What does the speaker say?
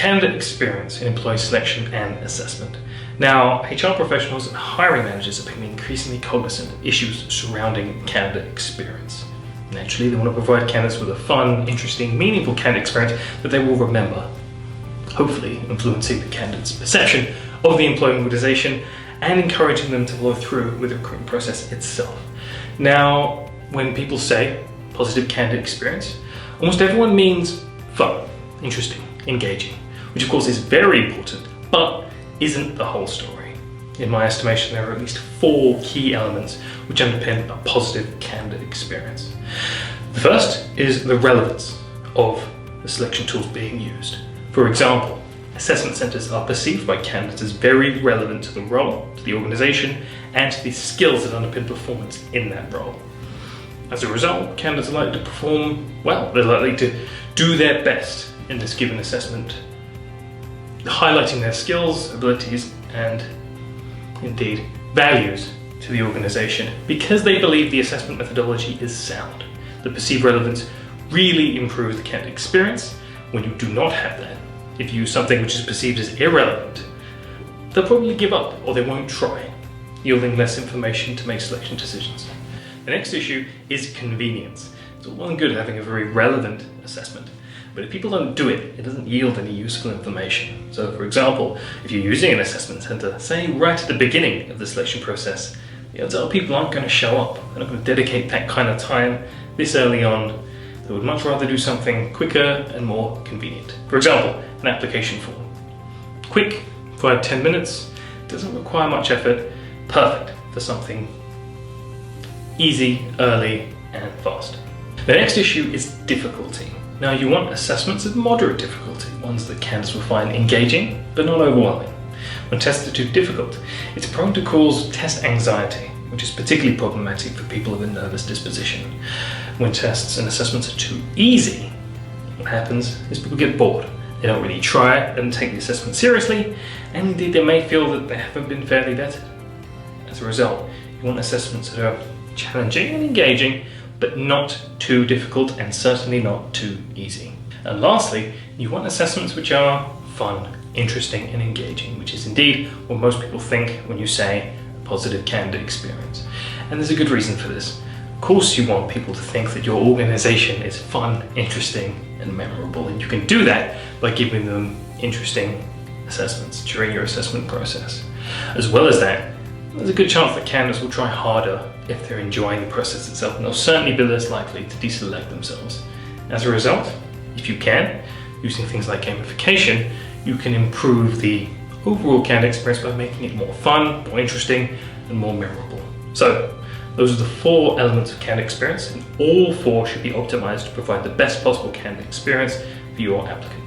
candidate experience in employee selection and assessment. Now, HR professionals and hiring managers are becoming increasingly cognizant of issues surrounding candidate experience. Naturally, they want to provide candidates with a fun, interesting, meaningful candidate experience that they will remember, hopefully influencing the candidate's perception of the employment organization and encouraging them to follow through with the recruitment process itself. Now, when people say positive candidate experience, almost everyone means fun, interesting, engaging, which of course is very important, but isn't the whole story. In my estimation, there are at least 4 key elements which underpin a positive candidate experience. The first is the relevance of the selection tools being used. For example, assessment centers are perceived by candidates as very relevant to the role, to the organization, and to the skills that underpin performance in that role. As a result, candidates are likely to perform well. They're likely to do their best in this given assessment, highlighting their skills, abilities, and indeed values to the organization because they believe the assessment methodology is sound. The perceived relevance really improves the candidate experience. When you do not have that, if you use something which is perceived as irrelevant, they'll probably give up or they won't try, yielding less information to make selection decisions. The next issue is convenience. It's all well and good having a very relevant assessment, but if people don't do it, it doesn't yield any useful information. So for example, if you're using an assessment center, say right at the beginning of the selection process, the odds are people aren't going to show up. They're not going to dedicate that kind of time this early on. They would much rather do something quicker and more convenient. For example, an application form. Quick, 5-10 minutes, doesn't require much effort, perfect for something easy, early, and fast. The next issue is difficulty. Now you want assessments of moderate difficulty, ones that candidates will find engaging but not overwhelming. When tests are too difficult, it's prone to cause test anxiety, which is particularly problematic for people of a nervous disposition. When tests and assessments are too easy, what happens is people get bored. They don't really try it and take the assessment seriously, and indeed they may feel that they haven't been fairly vetted. As a result, you want assessments that are challenging and engaging, but not too difficult and certainly not too easy. And lastly, you want assessments which are fun, interesting, and engaging, which is indeed what most people think when you say a positive candidate experience. And there's a good reason for this. Of course you want people to think that your organization is fun, interesting, and memorable, and you can do that by giving them interesting assessments during your assessment process. As well as that, there's a good chance that candidates will try harder if they're enjoying the process itself, and they'll certainly be less likely to deselect themselves. As a result, if you can, using things like gamification, you can improve the overall candidate experience by making it more fun, more interesting, and more memorable. So, those are the 4 elements of candidate experience, and all 4 should be optimized to provide the best possible candidate experience for your applicant.